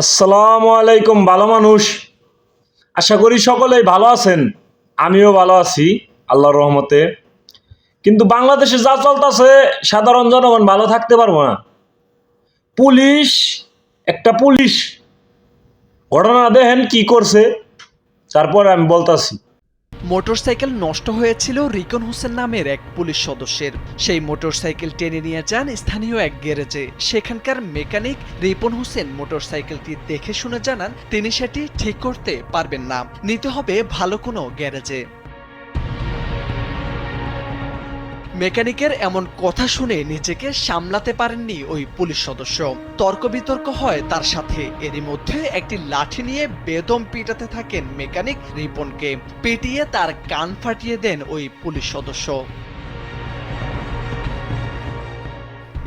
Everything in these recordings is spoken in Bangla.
আসসালামু আলাইকুম। ভালো মানুষ, আশা করি সকলেই ভালো আছেন। আমিও ভালো আছি আল্লাহর রহমতে। কিন্তু বাংলাদেশে যা চলতেছে সাধারণ জনগণ ভালো থাকতে পারবো না। পুলিশ, একটা পুলিশ ঘটনা দেখেন কি করছে, তারপর আমি বলতাছি। মোটরসাইকেল নষ্ট হয়েছিল রিকন হোসেন নামের এক পুলিশ সদস্যের। সেই মোটরসাইকেল টেনে নিয়ে যান স্থানীয় এক গ্যারেজে। সেখানকার মেকানিক রিপন হোসেন মোটরসাইকেলটি দেখে শুনে জানান তিনি সেটি ঠিক করতে পারবেন না, নিতে হবে ভালো কোনো গ্যারেজে। মেকানিকের এমন কথা শুনে নিজেকে সামলাতে পারেননি ওই পুলিশ সদস্য। তর্ক বিতর্ক হয় তার সাথে। এরই মধ্যে একটি লাঠি নিয়ে বেদম পিটাতে থাকেন মেকানিক রিপনকে। পিটিয়ে তার কান ফাটিয়ে দেন ওই পুলিশ সদস্য।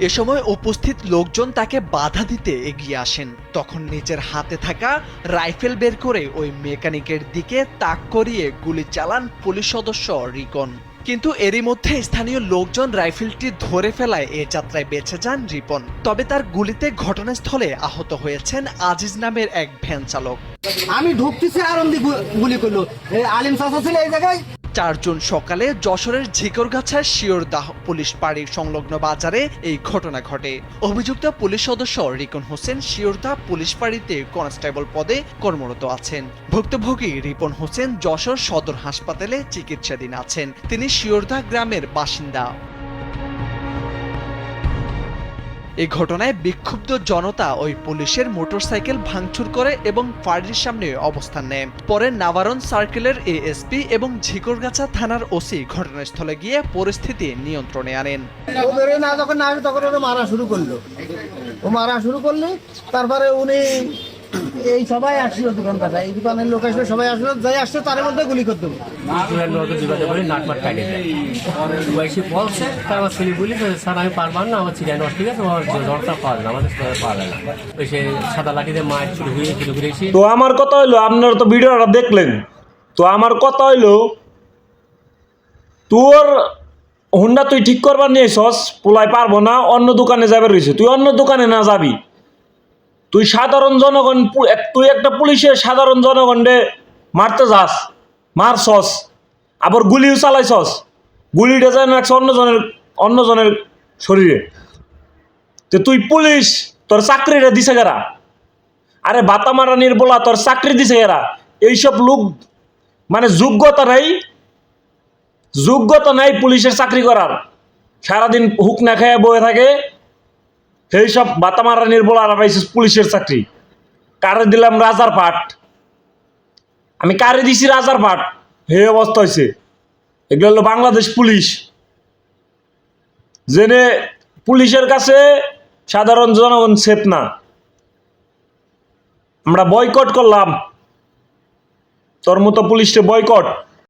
এ সময় উপস্থিত লোকজন তাকে বাধা দিতে এগিয়ে আসেন। তখন নিজের হাতে থাকা রাইফেল বের করে ওই মেকানিকের দিকে তাক করিয়ে গুলি চালান পুলিশ সদস্য রিকন। কিন্তু এরই মধ্যে স্থানীয় লোকজন রাইফেলটি ধরে ফেলায় এ যাত্রায় বেঁচে যান রিপন। তবে তার গুলিতে ঘটনাস্থলে আহত হয়েছেন আজিজ নামের এক ভ্যান চালক। আমি ঢুকতেছি আর গুলি করলো। আলিম চাচা ছিল এই জায়গায়। ৪ জুন সকালে যশোরের ঝিকরগাছার শিওরদাহ পুলিশ পাড়ির সংলগ্ন বাজারে এই ঘটনা ঘটে। অভিযুক্ত পুলিশ সদস্য রিকন হোসেন শিওরদাহ পুলিশ পাড়িতে কনস্টেবল পদে কর্মরত আছেন। ভুক্তভোগী রিপন হোসেন যশোর সদর হাসপাতালে চিকিৎসাধীন আছেন। তিনি শিওরদাহ গ্রামের বাসিন্দা। এই ঘটনায় বিক্ষুব্ধ জনতা ওই পুলিশের মোটরসাইকেল ভাঙচুর করে এবং ফাঁড়ির সামনে অবস্থান নেয়। পরে নাভারন সার্কেলের এএসপি এবং ঝিকরগাছা থানার ওসি ঘটনাস্থলে গিয়ে পরিস্থিতি নিয়ন্ত্রণে আনেন। যখন না তখন ওরা মারা শুরু করলো। ও মারা শুরু করলে তারপরে উনি এই সবাই আসলো দোকান কাটা, এই দোকানের লোক আসলো, সবাই আসলো, যাই আসলো তার মধ্যে গুলি করতে হবে। আমি পারবার না, আমার চিড়িয়া নষ্ট ঠিক আছে, জ্বরটা পাওয়া যায় আমাদের পাওয়া যায় না। ওই সে সাদা লাঠিতে মাছ শুরু ঘুরেছি। তো আমার কথা হইলো, আপনারা তো ভিডিওটা দেখলেন, তো আমার কথা হইলো, তোর হুন্ডা তুই ঠিক করবার নিয়েছস, পোলাই পারবো না, অন্য দোকানে যাবে রয়েছে, তুই অন্য দোকানে না যাবি। তুই সাধারণ জনগণ, তুই একটা পুলিশের সাধারণ জনগণে মারতে যাস, মারছস, আবার গুলিও চালাইছস, গুলিটা যেন রাখছ অন্যজনের শরীরে। তো তুই পুলিশ, তোর চাকরিটা দিছে গেরা। আরে বাতা মারা নির্বলা, তোর চাকরি দিছে গেরা। এইসব লোক মানে যোগ্যতা নাই পুলিশের চাকরি করার। সারাদিন হুক না খেয়ে বয়ে থাকে। সেই সব বাতা মারা নির্বল আর পাইছিস পুলিশের চাকরি। কারে দিলাম রাজার পাট, আমি কারে দিছি রাজার পাট, হে অবস্থা হয়েছে। এগুলো হলো বাংলাদেশ পুলিশ। জেনে পুলিশের কাছে সাধারণ জনগণ সেফ না। আমরা বয়কট করলাম, তোর মতো পুলিশকে বয়কট।